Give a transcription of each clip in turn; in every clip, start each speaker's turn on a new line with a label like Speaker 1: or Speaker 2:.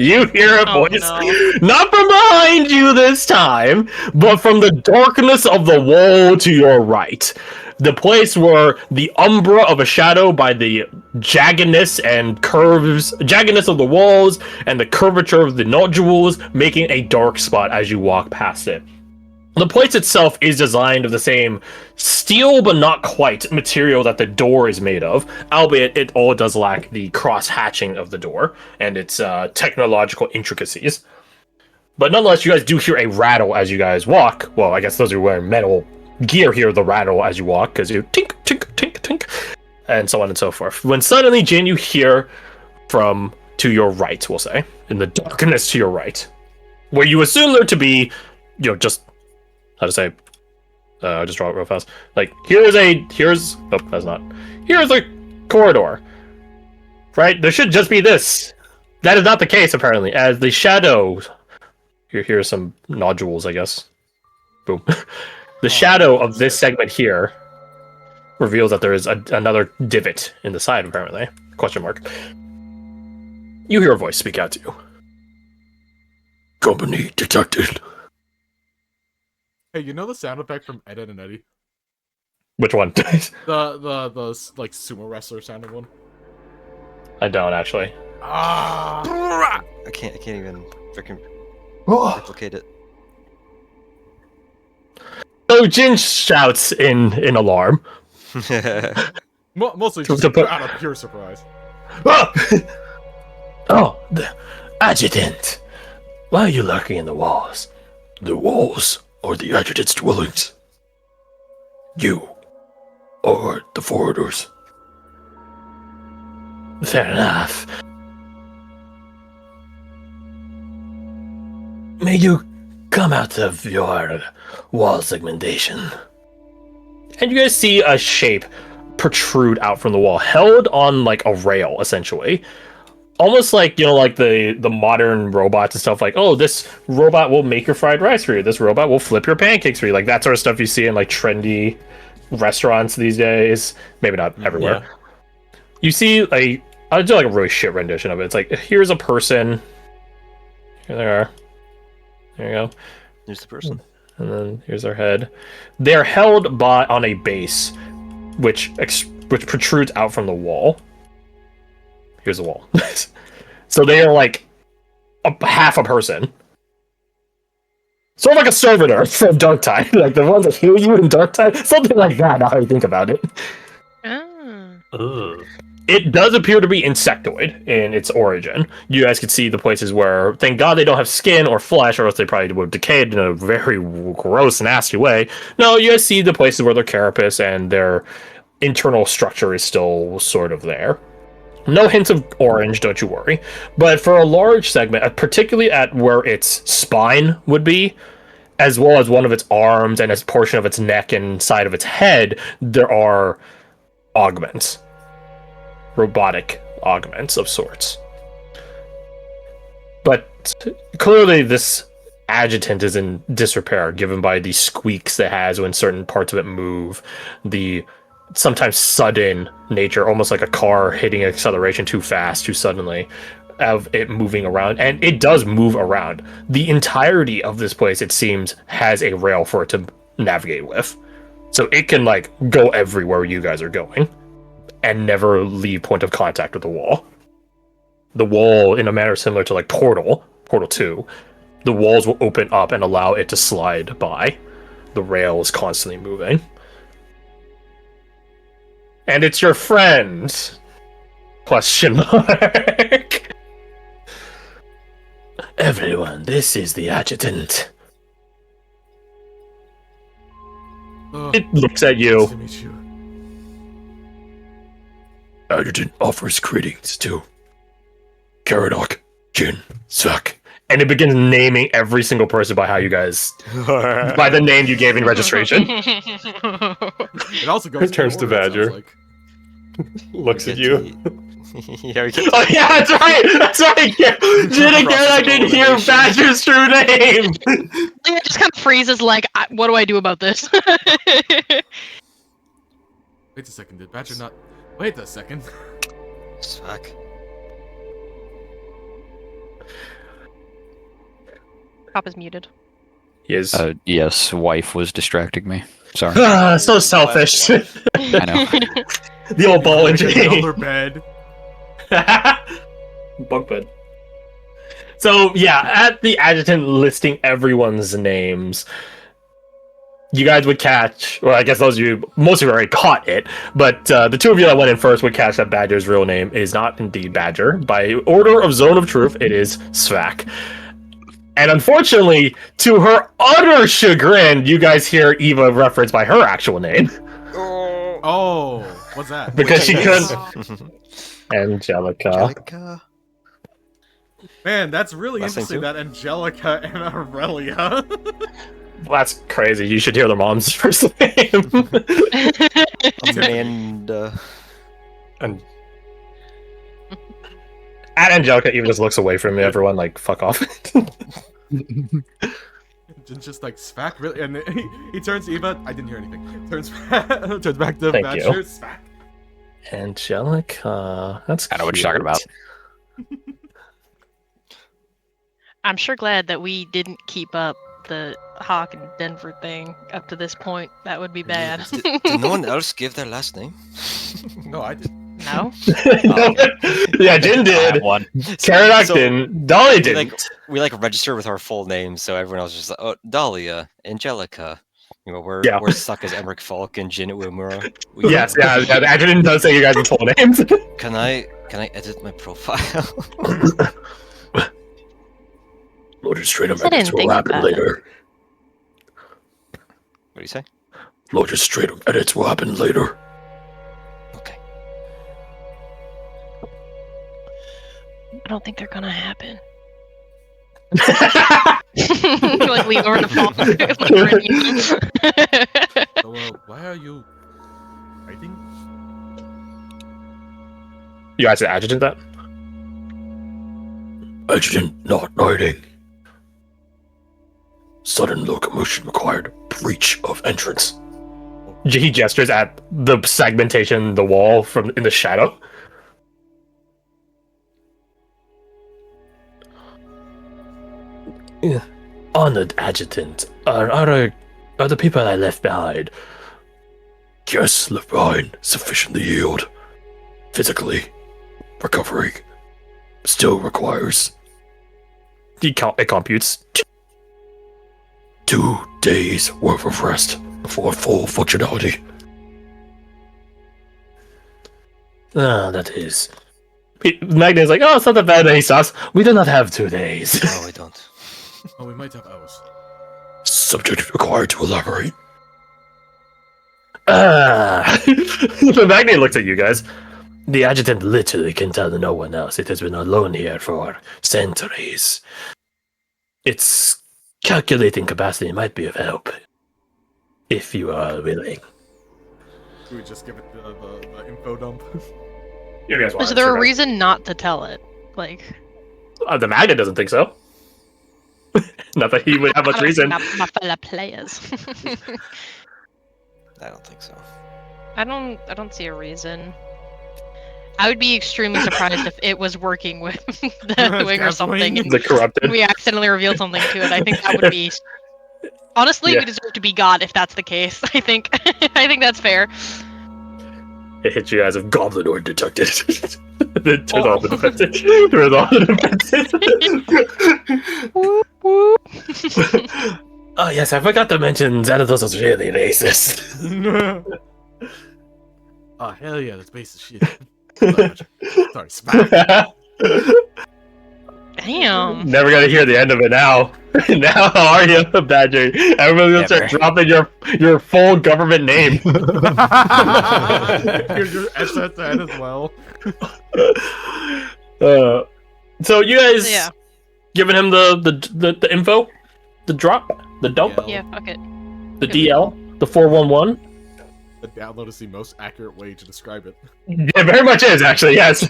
Speaker 1: You hear a
Speaker 2: Oh,
Speaker 1: voice,
Speaker 2: no.
Speaker 1: not from behind you this time, but from the darkness of the wall to your right. The place where the umbra of a shadow by the jaggedness of the walls and the curvature of the nodules, making a dark spot as you walk past it. The place itself is designed of the same steel, but not quite, material that the door is made of, albeit it all does lack the cross-hatching of the door and its technological intricacies. But nonetheless, you guys do hear a rattle as you guys walk. Well, I guess those who are wearing metal gear hear the rattle as you walk, because you tink, tink, tink, tink, and so on and so forth. When suddenly, Jin, you hear from to your right, we'll say, in the darkness to your right, where you assume there to be, just how to say, I'll just draw it real fast. Like, here's a corridor, right? There should just be this. That is not the case, apparently, as the shadows, here's some nodules, I guess. Boom. The shadow of this segment here reveals that there is another divot in the side, apparently. Question mark. You hear a voice speak out to you. Company detected.
Speaker 3: Hey, you know the sound effect from Ed, Edd and Eddy?
Speaker 1: Which one?
Speaker 3: The like sumo wrestler sounding one.
Speaker 1: I don't actually.
Speaker 3: Ah!
Speaker 4: I can't even freaking replicate it.
Speaker 1: So Jin shouts in alarm.
Speaker 3: Mostly just out of pure surprise.
Speaker 1: Oh, the adjutant. Why are you lurking in the walls? The walls are the adjutant's dwellings. You are the foreigners. Fair enough. May you come out of your wall segmentation. And you guys see a shape protrude out from the wall, held on like a rail, essentially. Almost like, like the modern robots and stuff, like, oh, this robot will make your fried rice for you. This robot will flip your pancakes for you. Like that sort of stuff you see in like trendy restaurants these days. Maybe not everywhere. Yeah. You see, I'll do like a really shit rendition of it. It's like, here's a person. Here they are. There you go.
Speaker 4: Here's the person.
Speaker 1: And then here's their head. They're held on a base, which protrudes out from the wall. Here's the wall. So they are like half a person. Sort of like a servitor from Dark Tide. Like the ones that heal you in Dark Tide. Something like that, now you think about it. It does appear to be insectoid in its origin. You guys can see the places where, thank God they don't have skin or flesh, or else they probably would have decayed in a very gross, nasty way. No, you guys see the places where their carapace and their internal structure is still sort of there. No hints of orange, don't you worry. But for a large segment, particularly at where its spine would be, as well as one of its arms and a portion of its neck and side of its head, there are augments. Robotic augments of sorts. But clearly this adjutant is in disrepair, given by the squeaks that it has when certain parts of it move, the sometimes sudden nature, almost like a car hitting acceleration too fast, too suddenly, of it moving around. And it does move around. The entirety of this place, it seems, has a rail for it to navigate with. So it can, like, go everywhere you guys are going and never leave point of contact with the wall. The wall, in a manner similar to, like, Portal 2, the walls will open up and allow it to slide by. The rail is constantly moving. And it's your friend? Question mark. Everyone, this is the adjutant. It looks at you.
Speaker 3: Nice to meet you.
Speaker 1: Adjutant offers greetings to Karadok, Jin, Zak. And it begins naming every single person by how you guys, by the name you gave in registration.
Speaker 3: It also goes
Speaker 1: Turns to Badger.
Speaker 3: Like.
Speaker 1: Looks at you.
Speaker 4: Yeah, we get
Speaker 1: Oh yeah, that's right! That's right! Yeah. Jin again, I didn't hear Badger's true name!
Speaker 2: It just kind of freezes like, what do I do about this?
Speaker 3: Wait a second, did Badger not... Wait a second.
Speaker 4: Fuck.
Speaker 2: Cop is muted.
Speaker 1: He is.
Speaker 5: Yes, wife was distracting me. Sorry.
Speaker 1: So selfish.
Speaker 5: I know.
Speaker 1: The old ball and
Speaker 3: Another bed.
Speaker 1: Bunk bed. So yeah, at the adjutant listing everyone's names, you guys would catch, well, I guess most of you already caught it, but the two of you that went in first would catch that Badger's real name is not indeed Badger. By order of Zone of Truth, it is Svak. And unfortunately, to her utter chagrin, you guys hear Eva referenced by her actual name.
Speaker 3: Oh, what's that?
Speaker 1: Because she couldn't... Angelica.
Speaker 3: Man, that's really
Speaker 4: Last name
Speaker 3: interesting,
Speaker 4: too?
Speaker 3: that Angelica and Aurelia.
Speaker 1: That's crazy. You should hear the mom's first name.
Speaker 4: Amanda.
Speaker 1: And at Angelica even just looks away from me. Everyone like fuck off.
Speaker 3: Just like Svak, really, and he turns to Eva. I didn't hear anything. Turns back to
Speaker 1: Thank
Speaker 3: Badger.
Speaker 1: you.
Speaker 3: Svak.
Speaker 1: Angelica. That's
Speaker 5: I know what you're talking about.
Speaker 2: I'm sure glad that we didn't keep up the Hawk and Denver thing up to this point. That would be bad.
Speaker 4: Did no one else give their last name?
Speaker 3: No, I did.
Speaker 2: No?
Speaker 1: Yeah, Jin
Speaker 5: I
Speaker 1: did.
Speaker 5: have one.
Speaker 1: Caradoc
Speaker 4: So-
Speaker 1: didn't. Dolly
Speaker 4: We
Speaker 1: didn't.
Speaker 4: like register with our full names, so everyone else is just like, oh, Dahlia, Angelica. You know, we're
Speaker 1: Yeah.
Speaker 4: we're stuck as Emmerich Falk and Jin Uemura.
Speaker 1: Yes, yeah, the adjutant does say you guys' full names.
Speaker 4: Can I edit my profile?
Speaker 1: Logistratum
Speaker 2: I didn't think about it.
Speaker 4: What do you say?
Speaker 1: Logistratum edits will happen later.
Speaker 4: Okay.
Speaker 2: I don't think they're gonna happen. Like lean over the phone.
Speaker 3: So, why are you fighting?
Speaker 1: You guys said adjutant that? Adjutant not writing. Sudden locomotion required. Breach of entrance. He gestures at the segmentation, the wall from in the shadow. Honored adjutant, are the people I left behind? Yes, left behind. Sufficiently healed. Physically, recovering still requires. It computes 2 days worth of rest before full functionality. That is. Magnus is like, oh, it's not that bad, Asos. We do not have 2 days.
Speaker 4: No, we don't.
Speaker 3: Oh, we might have ours.
Speaker 1: Subject required to elaborate. The Magnate looks at you guys. The adjutant literally can tell no one else. It has been alone here for centuries. Its calculating capacity might be of help. If you are willing.
Speaker 3: Should we just give it the info dump?
Speaker 1: You guys want
Speaker 2: Is there a reason not to tell it? Like,
Speaker 1: The Magnate doesn't think so. Not that he would have much reason.
Speaker 2: My fellow players.
Speaker 4: I don't think so.
Speaker 2: I don't see a reason. I would be extremely surprised if it was working with the wing or something, and
Speaker 1: The corrupted.
Speaker 2: we accidentally revealed something to it. I think that would be. Honestly,
Speaker 1: Yeah.
Speaker 2: we deserve to be God if that's the case. I think that's fair.
Speaker 1: It hits you guys of Goblinoid detected. It turns off the defenses. Turns off the defenses.
Speaker 2: Whoop, whoop.
Speaker 1: Oh yes, I forgot to mention Xanatos was really racist.
Speaker 3: Oh, hell yeah, that's base of shit. Sorry, Svak.
Speaker 2: Damn.
Speaker 1: Never gonna hear the end of it now. Now, how are you, Badger? Everyone's gonna start
Speaker 5: Never.
Speaker 1: dropping your full government name.
Speaker 3: Here's your SSN as well.
Speaker 1: So you guys
Speaker 2: Yeah.
Speaker 1: giving him the info, the drop, the dump,
Speaker 3: Yeah.
Speaker 2: Yeah. Fuck it.
Speaker 1: the DL, the 411.
Speaker 3: The download is the most accurate way to describe it.
Speaker 1: It very much is, actually, yes.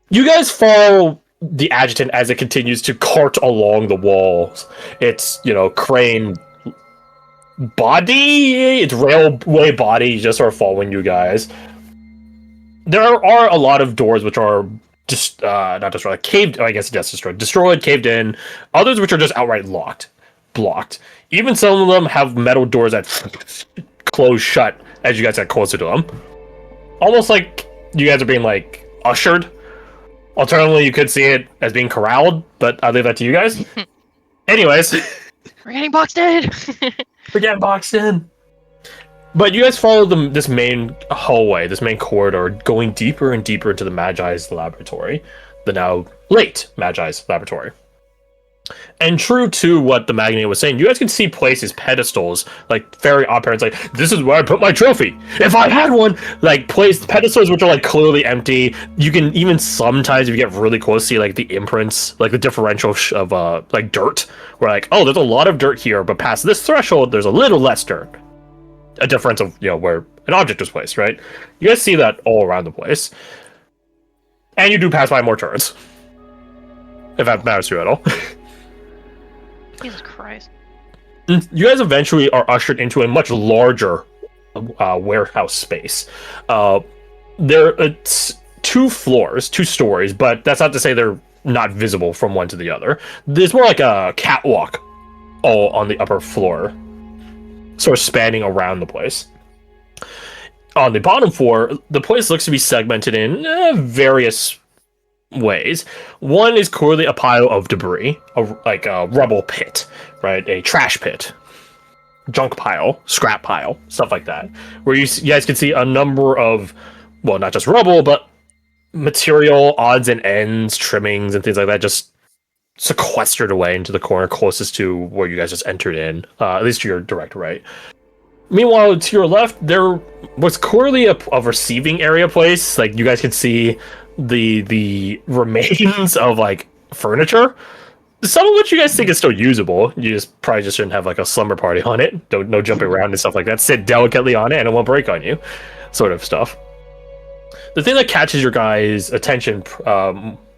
Speaker 1: You guys follow the adjutant as it continues to cart along the walls. It's, crane body, it's railway body just sort of following you guys. There are a lot of doors which are just not destroyed, caved. I guess just destroyed, caved in. Others which are just outright blocked. Even some of them have metal doors that close shut as you guys get closer to them. Almost like you guys are being like ushered. Alternatively, you could see it as being corralled, but I'll leave that to you guys. Anyways,
Speaker 2: We're getting boxed in.
Speaker 1: we're getting boxed in. But you guys follow this main hallway, this main corridor, going deeper and deeper into the Magi's laboratory, the now late Magi's laboratory. And true to what the Magnate was saying, you guys can see places, pedestals, like very odd parents, like, this is where I put my trophy. If I had one, like, place pedestals which are like clearly empty. You can even sometimes, if you get really close, see like the imprints, like the differential of like dirt. Where like, oh, there's a lot of dirt here, but past this threshold, there's a little less dirt. A difference of, you know, where an object was placed, right? You guys see that all around the place. And you do pass by more turrets. If that matters to you at all.
Speaker 2: Jesus Christ.
Speaker 1: You guys eventually are ushered into a much larger warehouse space. It's 2 floors, 2 stories, but that's not to say they're not visible from one to the other. There's more like a catwalk all on the upper floor, sort of spanning around the place. On the bottom floor, the place looks to be segmented in various ways. One is clearly a pile of debris, like a rubble pit, right? A trash pit, junk pile, scrap pile, stuff like that. Where you guys can see a number of, well, not just rubble, but material, odds and ends, trimmings, and things like that, just sequestered away into the corner closest to where you guys just entered in, at least to your direct right. Meanwhile, to your left, there was clearly a receiving area place. Like, you guys could see the remains of like furniture, some of which you guys think is still usable. You just probably just shouldn't have like a slumber party on it. No jumping around and stuff like that. Sit delicately on it and it won't break on you, sort of stuff. The thing that catches your guys' attention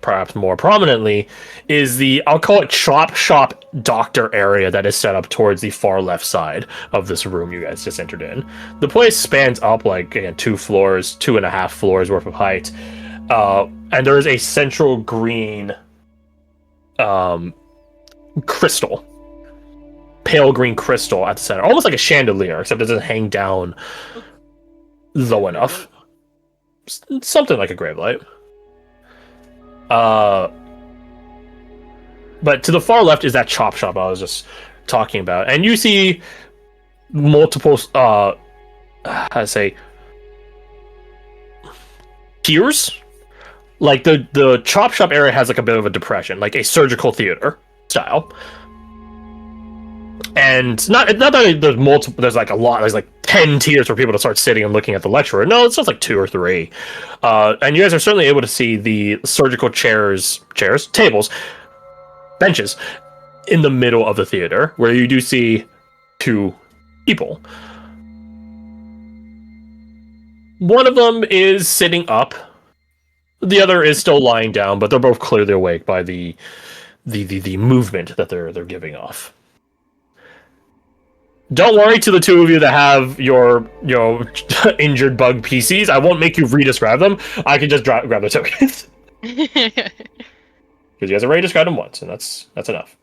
Speaker 1: perhaps more prominently is the, I'll call it, chop shop doctor area that is set up towards the far left side of this room you guys just entered in. The place spans up like, again, 2 floors, 2.5 floors worth of height. And there is a central green crystal, pale green crystal at the center, almost like a chandelier, except it doesn't hang down low enough. Something like a grave light. But to the far left is that chop shop I was just talking about, and you see multiple how to say, tiers. Like the chop shop area has like a bit of a depression, like a surgical theater style. And not that there's multiple, there's like a lot, there's like 10 tiers for people to start sitting and looking at the lecturer. No, it's just like 2 or 3. And you guys are certainly able to see the surgical tables, benches in the middle of the theater, where you do see 2 people. One of them is sitting up. The other is still lying down, but they're both clearly awake by the movement that they're giving off. Don't worry, to the 2 of you that have your injured bug PCs, I won't make you redescribe them. I can just grab the tokens. Because you guys already described them once, and that's enough.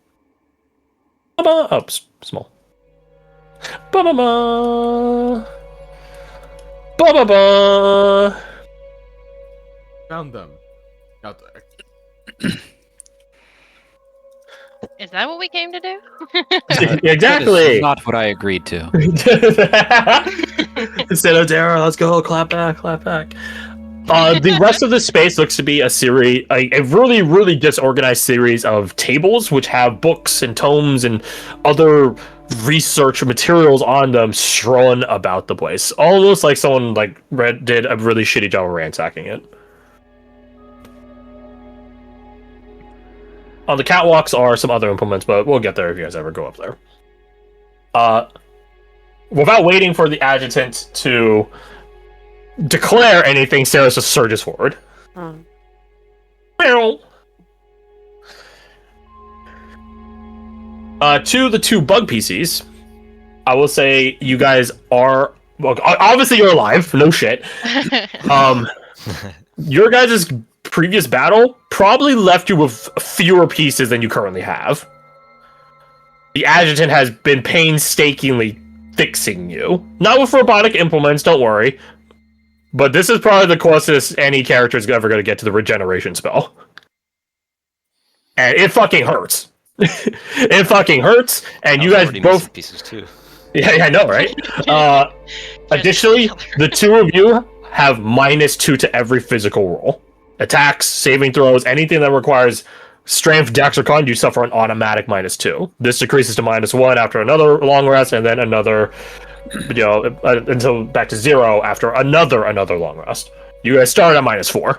Speaker 1: Oh, small. Ba-ba-ba. Ba-ba-ba.
Speaker 3: Found them. Out there.
Speaker 2: Is that what we came to do?
Speaker 1: Exactly.
Speaker 5: That is not what I agreed to.
Speaker 1: Sinodera, let's go. Clap back. The rest of the space looks to be a really, really disorganized series of tables, which have books and tomes and other research materials on them strewn about the place. Almost like someone did a really shitty job of ransacking it. On the catwalks are some other implements, but we'll get there if you guys ever go up there. Without waiting for the adjutant to declare anything, Sarah just surges forward. To the 2 bug PCs, I will say you guys are... Well, obviously you're alive, no shit. Your guys' previous battle probably left you with fewer pieces than you currently have. The adjutant has been painstakingly fixing you. Not with robotic implements, don't worry. But this is probably the closest any character is ever going to get to the regeneration spell. And it fucking hurts. It fucking hurts, and you guys both...
Speaker 4: pieces too.
Speaker 1: Yeah, I know, right? Additionally, the two of you have -2 to every physical roll. Attacks, saving throws, anything that requires strength, dex, or con, you suffer an automatic -2. This decreases to -1 after another long rest, and then another, until back to 0 after another long rest. You guys start at -4.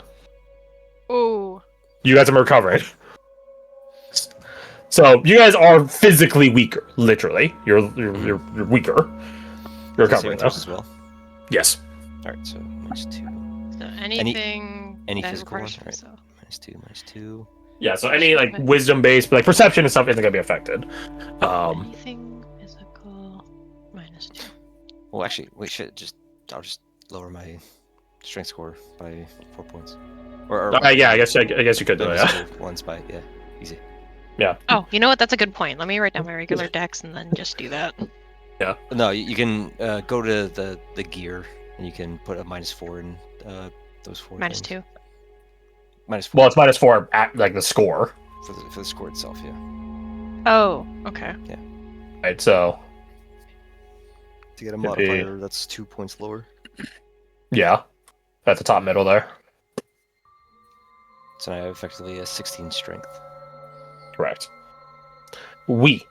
Speaker 2: Ooh.
Speaker 1: You guys are recovering. So you guys are physically weaker, literally. You're weaker. You're recovering though.
Speaker 4: As well.
Speaker 1: Yes.
Speaker 4: All right, so -2.
Speaker 2: So anything
Speaker 4: any
Speaker 2: that
Speaker 4: physical one,
Speaker 2: requires-
Speaker 4: right?
Speaker 2: so-
Speaker 4: -2.
Speaker 1: Yeah. So any like wisdom based, like perception and stuff, isn't gonna be affected.
Speaker 2: Anything physical -2.
Speaker 4: Well, actually, wait, I'll just lower my strength score by 4 points.
Speaker 1: Yeah, I guess you could do it. Yeah.
Speaker 4: physical ones by easy.
Speaker 2: Oh, you know what? That's a good point. Let me write down my regular dex and then just do that.
Speaker 4: No, you can go to the gear and you can put a -4 in those 4.
Speaker 2: -2.
Speaker 4: -4.
Speaker 1: Well, it's -4 at like the score.
Speaker 4: For the score itself, yeah.
Speaker 2: Oh, okay.
Speaker 1: Right. So
Speaker 4: To get a
Speaker 1: Could be-
Speaker 4: modifier, that's 2 points lower.
Speaker 1: yeah, at the top middle there.
Speaker 4: So I have effectively a 16 strength.
Speaker 1: Correct. We.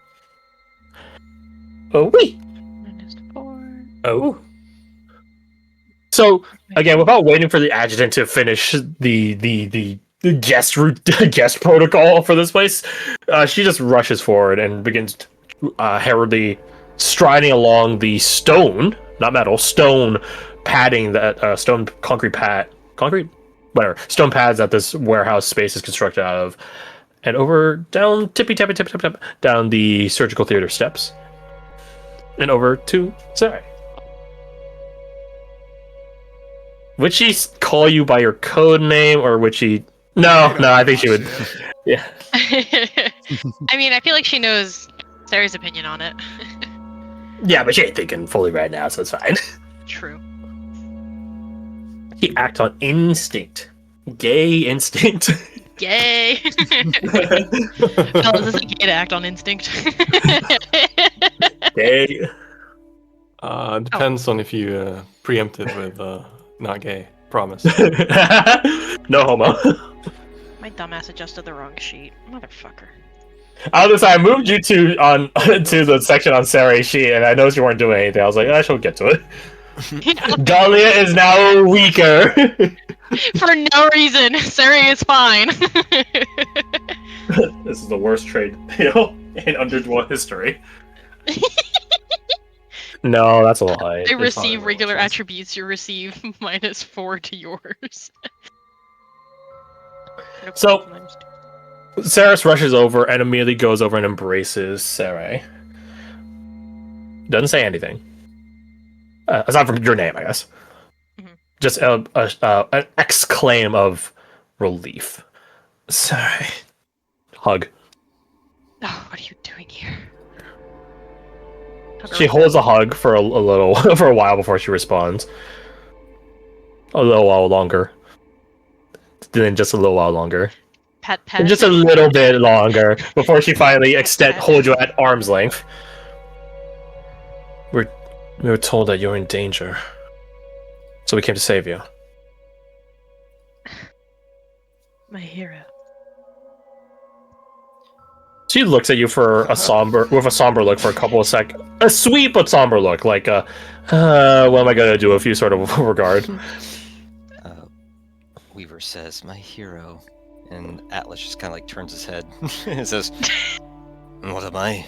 Speaker 2: -4.
Speaker 1: Oh. So again, without waiting for the adjutant to finish the guest protocol for this place, she just rushes forward and begins heraldly striding along the stone, not metal, stone padding that stone concrete stone pads that this warehouse space is constructed out of, and over down tip down the surgical theater steps, and over to Sarah. Would she call you by your code name, or would she? No, I think she would. Yeah.
Speaker 2: I mean, I feel like she knows Sarah's opinion on it.
Speaker 1: Yeah, but she ain't thinking fully right now, so it's fine.
Speaker 2: True.
Speaker 1: She acts on instinct. Gay instinct.
Speaker 2: Yay! Fellas, this is a gay to act on instinct.
Speaker 1: Gay.
Speaker 6: Depends on if you preempted with not gay. Promise.
Speaker 1: No homo.
Speaker 2: My dumbass adjusted the wrong sheet. Motherfucker.
Speaker 1: I moved you to the section on Sarah's sheet, and I noticed you weren't doing anything. I was like, I shall get to it. Dahlia is now weaker.
Speaker 2: For no reason. Sarah is fine.
Speaker 1: This is the worst trade, in Underdwarf history. No, that's a lie.
Speaker 2: They receive regular attributes, you receive -4 to yours.
Speaker 1: So- Saris rushes over and immediately goes over and embraces Sarai. Doesn't say anything. Aside from your name, I guess.
Speaker 2: Mhm.
Speaker 1: Just an exclaim of relief. Sarai. Hug.
Speaker 2: Oh, what are you doing here?
Speaker 1: She holds a hug for a little, for a while before she responds. A little while longer. Then just a little while longer.
Speaker 2: Pet pet.
Speaker 1: And just a little bit longer before she finally holds you at arm's length. We were told that you're in danger, so we came to save you.
Speaker 2: My hero.
Speaker 1: She looks at you with a somber look for a couple of seconds. A sweet but somber look, like what am I gonna do? A few sort of regard.
Speaker 4: Weaver says, "My hero," and Atlas just kind of like turns his head and says, "What am I?"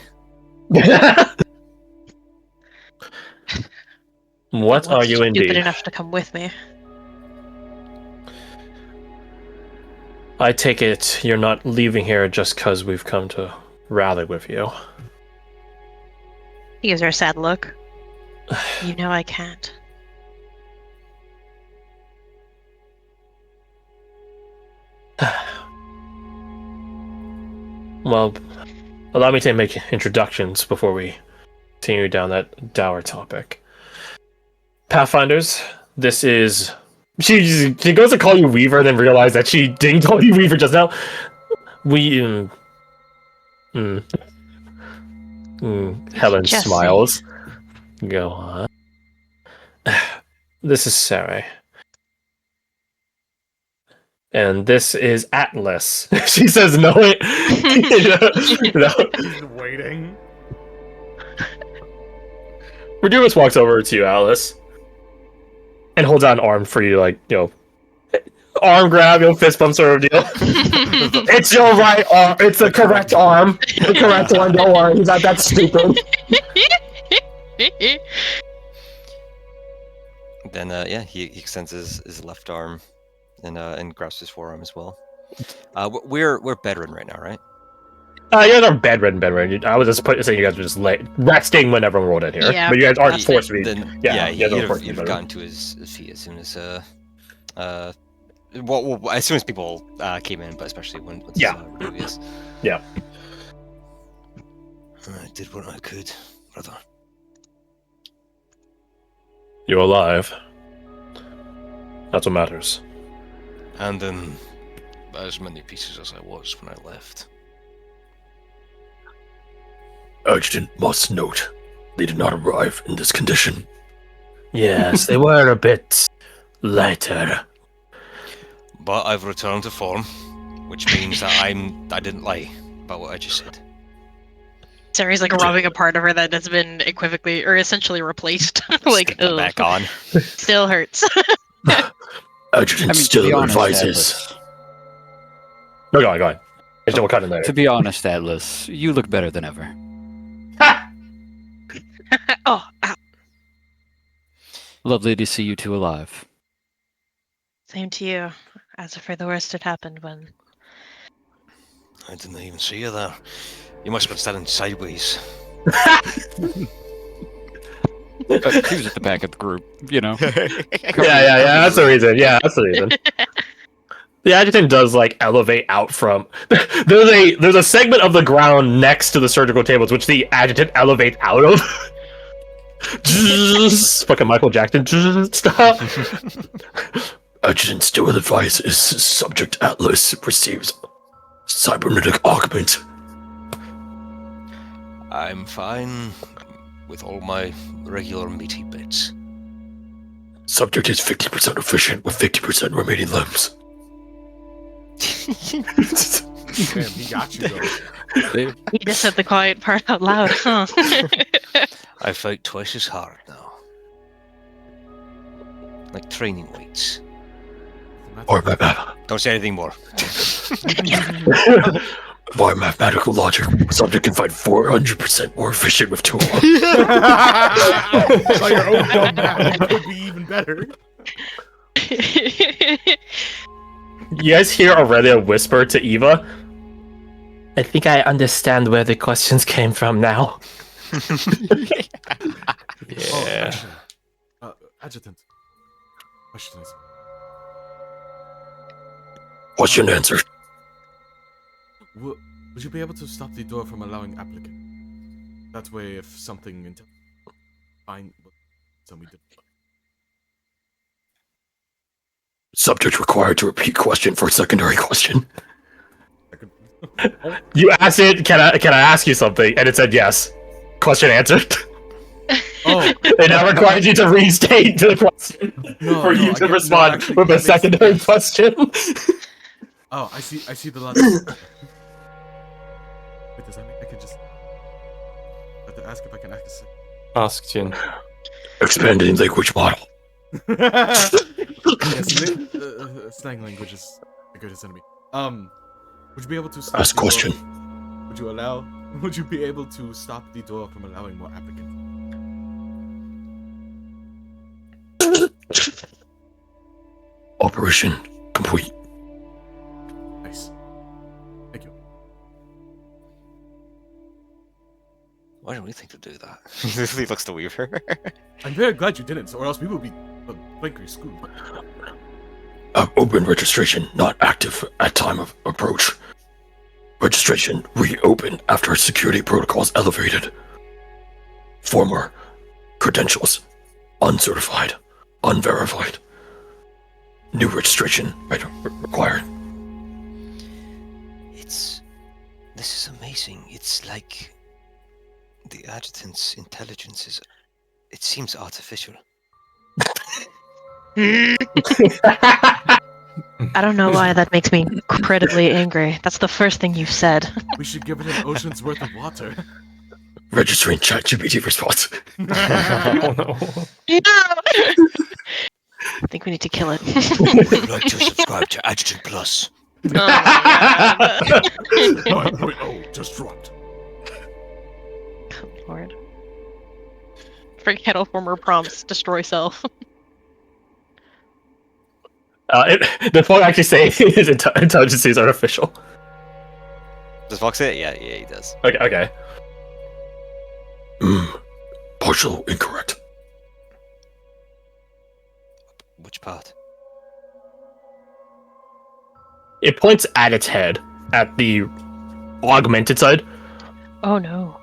Speaker 1: What are you
Speaker 2: Stupid
Speaker 1: indeed?
Speaker 2: enough to come with me.
Speaker 1: I take it you're not leaving here just because we've come to rally with you.
Speaker 2: He gives her a sad look. You know I can't.
Speaker 1: Well, allow me to make introductions before we continue down that dour topic. Pathfinders, this is... She goes to call you Weaver and then realize that she didn't call you Weaver just now. Helen
Speaker 2: Jesse.
Speaker 1: smiles. Go on. This is Sarai. And this is Atlas. She says no. No.
Speaker 3: He's waiting.
Speaker 1: Redumus walks over to you, Alice, and holds out an arm for you, like, arm grab, fist bump sort of deal. It's your right arm. It's the correct arm. The correct one. Don't worry. He's not that stupid.
Speaker 4: Then, he extends his left arm and grabs his forearm as well. We're bedridden right now, right?
Speaker 1: You guys are bedridden. I was just saying you guys were just resting when everyone rolled in here.
Speaker 2: Yeah,
Speaker 1: But you guys aren't
Speaker 2: that's
Speaker 1: forced to be.
Speaker 4: Then,
Speaker 1: Yeah, you guys aren't
Speaker 4: you'd
Speaker 1: forced to be
Speaker 4: have
Speaker 1: bedridden.
Speaker 4: gotten to his feet as soon as as soon as people came in, but especially when Rubius.
Speaker 1: Yeah.
Speaker 4: I did what I could, brother.
Speaker 1: You're alive. That's what matters.
Speaker 4: And then as many pieces as I was when I left.
Speaker 7: Adjutant must note, they did not arrive in this condition.
Speaker 1: Yes, they were a bit lighter.
Speaker 4: But I've returned to form, which means that I didn't lie about what I just said.
Speaker 2: Sarah's like rubbing a part of her that has been equivocally or essentially replaced. Like,
Speaker 4: Stick it back on.
Speaker 2: still hurts.
Speaker 7: Adjutant
Speaker 5: to be
Speaker 7: still
Speaker 5: honest,
Speaker 7: advises.
Speaker 5: Atlas,
Speaker 1: No, go on. I just will cut in there.
Speaker 5: to be honest, Atlas, you look better than ever.
Speaker 2: Oh, ow.
Speaker 5: Lovely to see you two alive.
Speaker 2: Same to you. As if for the worst had happened when.
Speaker 4: I didn't even see you there. You must have been standing sideways.
Speaker 5: He was at the back of the group,
Speaker 1: Yeah, that's the reason. Yeah, that's the reason. The adjutant does elevate out from. There's a segment of the ground next to the surgical tables which the adjutant elevates out of. Fucking Michael Jackson. Stop.
Speaker 7: Adjutant still advises subject Atlas receives cybernetic augment.
Speaker 4: I'm fine with all my regular meaty bits.
Speaker 7: Subject is 50% efficient with 50% remaining limbs.
Speaker 3: Damn, he got you though.
Speaker 2: You just said the quiet part out loud, huh?
Speaker 4: I fight twice as hard now. Like training weights.
Speaker 7: Or
Speaker 4: Don't say anything more.
Speaker 7: by mathematical logic, subject can fight 400% more efficient with 2 arms.
Speaker 3: By your own dumb math, it could be even better.
Speaker 1: You guys hear Aurelia whisper to Eva, I think I understand where the questions came from now.
Speaker 6: Yeah.
Speaker 3: Adjutant. Question is,
Speaker 7: Question answered.
Speaker 3: would you be able to stop the door from allowing applicant? That way, if something fine, tell me.
Speaker 7: Subject required to repeat question for a secondary question.
Speaker 1: You asked it, can I ask you something? And it said yes. Question answered.
Speaker 3: Oh,
Speaker 1: It now requires you to restate the question
Speaker 3: No,
Speaker 1: for
Speaker 3: no,
Speaker 1: you
Speaker 3: I
Speaker 1: to
Speaker 3: get- no,
Speaker 1: respond
Speaker 3: actually,
Speaker 1: with
Speaker 3: that
Speaker 1: a
Speaker 3: makes
Speaker 1: secondary
Speaker 3: sense.
Speaker 1: question.
Speaker 3: oh, I see the logic. Wait, does that mean I can just? I have to ask if I can ask a second.
Speaker 6: Ask Jin.
Speaker 7: Expanding language model.
Speaker 3: Yes, slang language is the greatest enemy. Would you be able to stop
Speaker 7: Ask
Speaker 3: the door-
Speaker 7: question.
Speaker 3: Would you be able to stop the door from allowing more applicants?
Speaker 7: Operation complete.
Speaker 3: Nice. Thank you.
Speaker 4: Why didn't we think to do that? He looks to Weaver.
Speaker 3: I'm very glad you didn't, or else we would be frankly screwed.
Speaker 7: Oh, Open registration not active at time of approach. Registration reopened after security protocols elevated. Former credentials uncertified, unverified. New registration required.
Speaker 4: This is amazing. It's like the adjutant's intelligence is. It seems artificial.
Speaker 2: I don't know why that makes me incredibly angry. That's the first thing you've said.
Speaker 3: We should give it an ocean's worth of water.
Speaker 7: Registering ChatGPT response.
Speaker 6: Oh no.
Speaker 2: I think we need to kill it.
Speaker 4: Would like to subscribe to Adjutant Plus.
Speaker 2: Oh my god.
Speaker 3: 9.0 just dropped.
Speaker 2: Good lord. Forget all former prompts. Destroy self.
Speaker 1: The phone actually say his intelligence is artificial.
Speaker 4: Does Fox say it? Yeah, he does.
Speaker 1: Okay.
Speaker 7: Partial incorrect.
Speaker 4: Which part?
Speaker 1: It points at its head, at the augmented side.
Speaker 2: Oh no.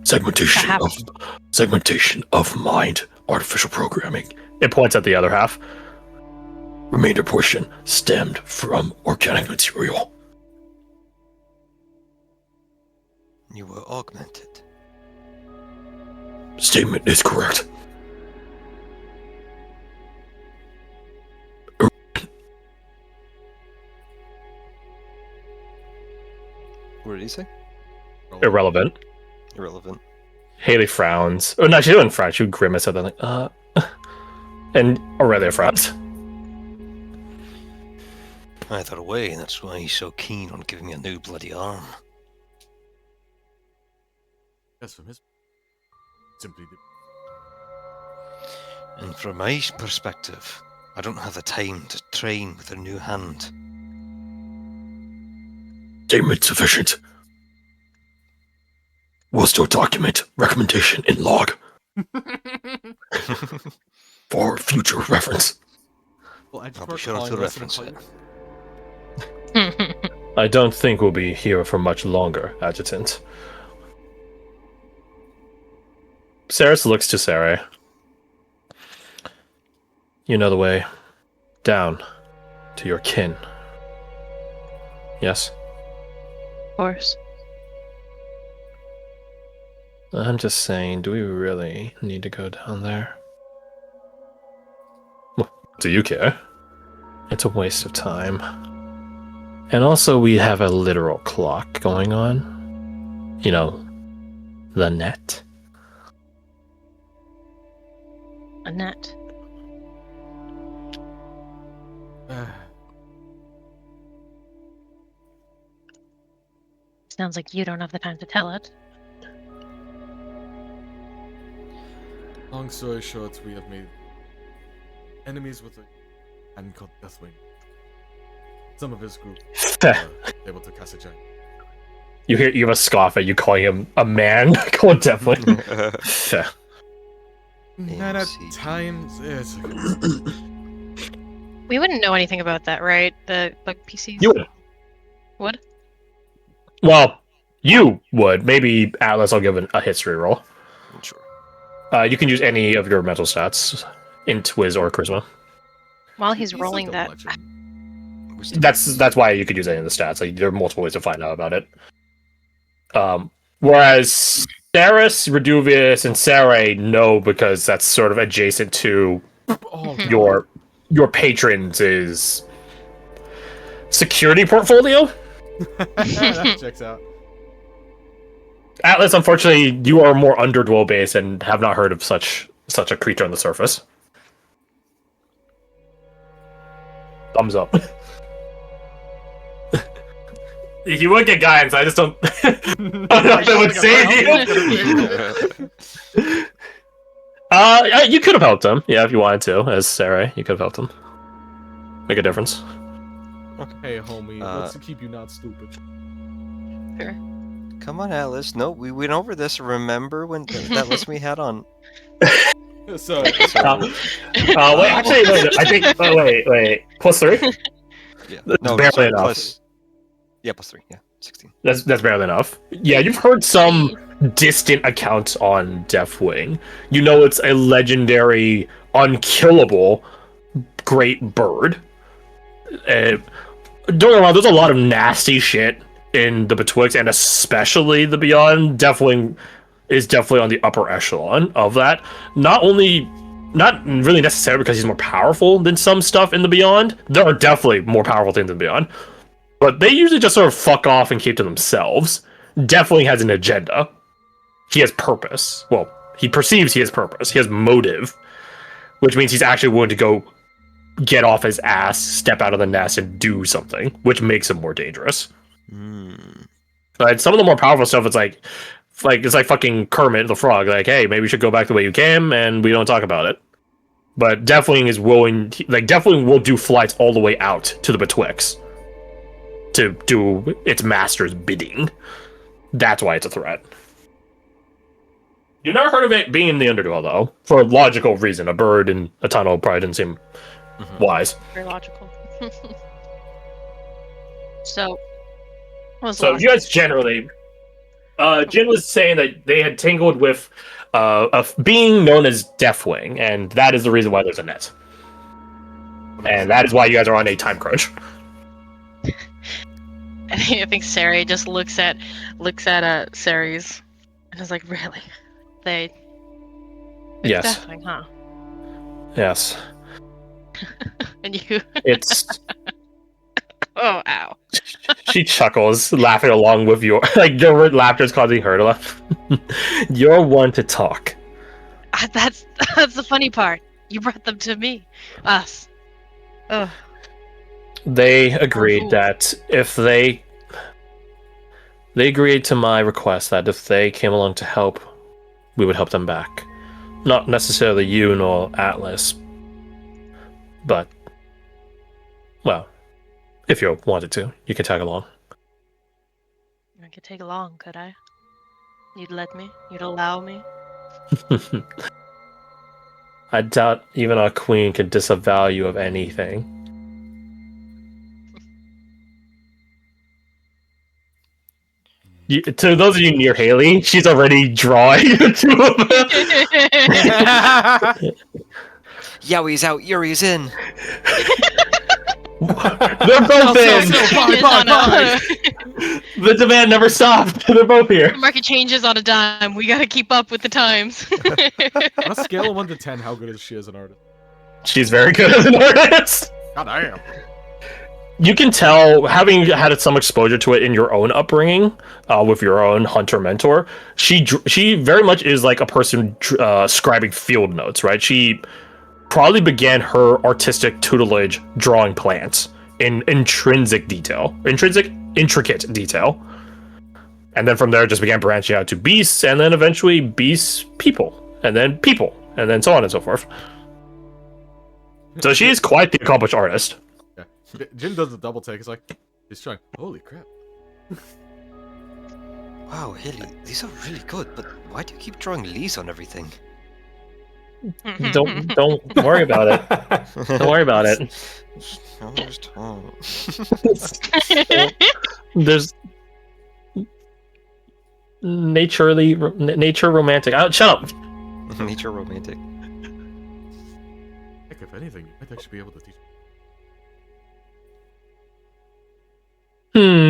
Speaker 7: Segmentation of mind. Artificial programming.
Speaker 1: It points at the other half.
Speaker 7: Remainder portion stemmed from organic material.
Speaker 4: You were augmented.
Speaker 7: Statement is correct.
Speaker 4: What did he say?
Speaker 1: Irrelevant.
Speaker 4: Irrelevant.
Speaker 1: Haley frowns. Oh no, she didn't frown. She would grimace at them like, and Aurelia frowns.
Speaker 4: I thought away, and that's why he's so keen on giving me a new bloody arm.
Speaker 3: Yes, from his simply
Speaker 4: And from my perspective, I don't have the time to train with a new hand.
Speaker 7: Statement sufficient. Will still document recommendation in log for future reference.
Speaker 3: well, I just
Speaker 4: I'll be
Speaker 3: worked
Speaker 4: sure
Speaker 3: on
Speaker 4: to
Speaker 3: this and
Speaker 4: reference
Speaker 3: call
Speaker 4: it.
Speaker 3: you-
Speaker 1: I don't think we'll be here for much longer, Adjutant. Saris looks to Sarai. You know the way down to your kin. Yes?
Speaker 2: Of course.
Speaker 1: I'm just saying, do we really need to go down there? Well, do you care? It's a waste of time. And also, we have a literal clock going on. You know, the net.
Speaker 2: A net. Sounds like you don't have the time to tell it.
Speaker 3: Long story short, we have made enemies with a man called Deathwing. Some of his group were able to cast a giant.
Speaker 1: You have a scoff at you calling him a man. Call it definitely.
Speaker 3: Man, at
Speaker 4: AMC.
Speaker 3: times, it's
Speaker 2: We wouldn't know anything about that, right? The like PCs.
Speaker 1: You would.
Speaker 2: Would?
Speaker 1: Well, you would. Maybe Atlas, I'll give a history roll.
Speaker 4: Sure.
Speaker 1: You can use any of your mental stats in Twiz or Charisma.
Speaker 2: While he's rolling that.
Speaker 1: That's why you could use any of the stats. Like, there are multiple ways to find out about it. Whereas Saris, Reduvius, and Sarai know because that's sort of adjacent to your patrons' security portfolio.
Speaker 3: that checks out.
Speaker 1: Atlas, unfortunately, you are more underdwell based and have not heard of such a creature on the surface. Thumbs up. You would get guidance, I just don't. I don't know if that would save you. You could have helped him, yeah, if you wanted to, as Sarai. You could have helped him. Make a difference.
Speaker 3: Hey, homie, what's to keep you not stupid?
Speaker 2: Sure.
Speaker 4: Come on, Alice. No, we went over this. Remember when that list we had on
Speaker 3: So
Speaker 1: Wait, actually, wait. I think. Oh, wait. +3.
Speaker 4: Yeah.
Speaker 1: That's
Speaker 4: No,
Speaker 1: barely
Speaker 4: sorry,
Speaker 1: enough.
Speaker 4: +3. Yeah, 16.
Speaker 1: That's barely enough. Yeah, you've heard some distant accounts on Deathwing. You know it's a legendary, unkillable, great bird. Don't get me wrong, there's a lot of nasty shit in the Betwixt, and especially the Beyond. Deathwing is definitely on the upper echelon of that. Not really necessarily because he's more powerful than some stuff in the Beyond. There are definitely more powerful things in the Beyond. But they usually just sort of fuck off and keep to themselves. Definitely has an agenda. He has purpose. Well, he perceives he has purpose. He has motive. Which means he's actually willing to go get off his ass, step out of the nest, and do something. Which makes him more dangerous. But some of the more powerful stuff, it's like fucking Kermit the Frog. Like, hey, maybe you should go back the way you came, and we don't talk about it. But Deathwing is willing... Deathwing will do flights all the way out to the Betwixt to do its master's bidding. That's why it's a threat. You never heard of it being in the Underdwell, though, for a logical reason. A bird in a tunnel probably didn't seem wise.
Speaker 2: Very logical. So, what was the
Speaker 1: So
Speaker 2: last
Speaker 1: you guys generally... Jin was saying that they had tangled with a being known as Deathwing, and that is the reason why there's a net. And that is why you guys are on a time crunch.
Speaker 2: I think Sari just looks at Sari's and is like, really? It's
Speaker 1: Yes.
Speaker 2: Deathwing, huh?
Speaker 1: Yes.
Speaker 2: And you
Speaker 1: It's...
Speaker 2: oh ow.
Speaker 1: She chuckles, laughing along with your... your laughter is causing her to laugh. You're one to talk.
Speaker 2: That's the funny part. You brought them to me. Us. Ugh.
Speaker 1: They agreed
Speaker 2: Oh.
Speaker 1: that if they agreed to my request that if they came along to help, we would help them back. Not necessarily you nor Atlas, but, well, if you wanted to, you could tag along.
Speaker 2: I could take along, could I? You'd let me? You'd allow me?
Speaker 1: I doubt even our queen could disavow you of anything. To those of you near Haley, she's already drawing the two of them.
Speaker 4: Yowie's out, Yuri's in.
Speaker 1: They're both in. The demand never stopped. They're both here.
Speaker 2: The market changes on a dime. We gotta keep up with the times.
Speaker 3: On a scale of 1 to 10, how good is she as an artist?
Speaker 1: She's very good as an artist.
Speaker 3: God damn.
Speaker 1: You can tell, having had some exposure to it in your own upbringing, with your own hunter mentor, she very much is like a person scribing field notes, right? She probably began her artistic tutelage drawing plants in intricate detail, and then from there just began branching out to beasts, and then eventually beasts, people, and then so on and so forth. So she is quite the accomplished artist.
Speaker 3: Yeah. Jin does the double take. It's like, he's trying. Holy crap.
Speaker 4: Wow, Haley, these are really good, but why do you keep drawing leaves on everything?
Speaker 1: Don't worry about it. Don't worry about it. There's nature romantic. Shut up.
Speaker 4: Nature romantic.
Speaker 3: Heck, if anything, you might actually be able to teach.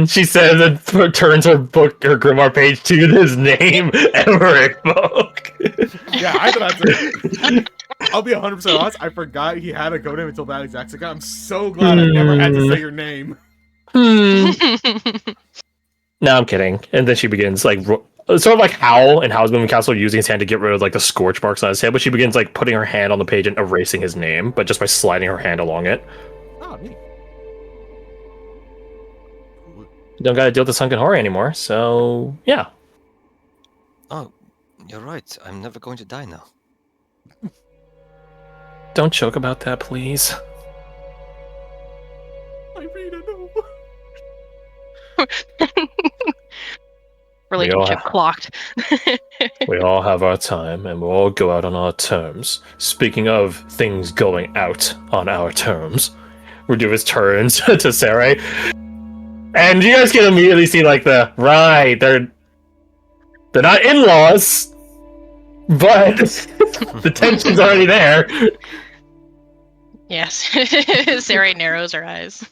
Speaker 1: She says and turns her grimoire page to his name, Emmerich Book.
Speaker 3: Yeah, I thought that's I'll be 100% honest. I forgot he had a codename until that exact second. I'm so glad I never had to say your name.
Speaker 1: No, I'm kidding. And then she begins like sort of like Howl and Howl's Moving Castle using his hand to get rid of like the scorch marks on his head, but she begins like putting her hand on the page and erasing his name, but just by sliding her hand along it.
Speaker 3: Oh, me.
Speaker 1: You don't gotta deal with the sunken horror anymore, so yeah.
Speaker 4: Oh, you're right. I'm never going to die now.
Speaker 1: Don't joke about that, please.
Speaker 3: I read it.
Speaker 2: relationship clocked.
Speaker 1: We all have our time, and we'll all go out on our terms. Speaking of things going out on our terms, Reduvis turns to Sarai, and you guys can immediately see like they're not in-laws, but the tension's already there.
Speaker 2: Yes, Sarai narrows her eyes.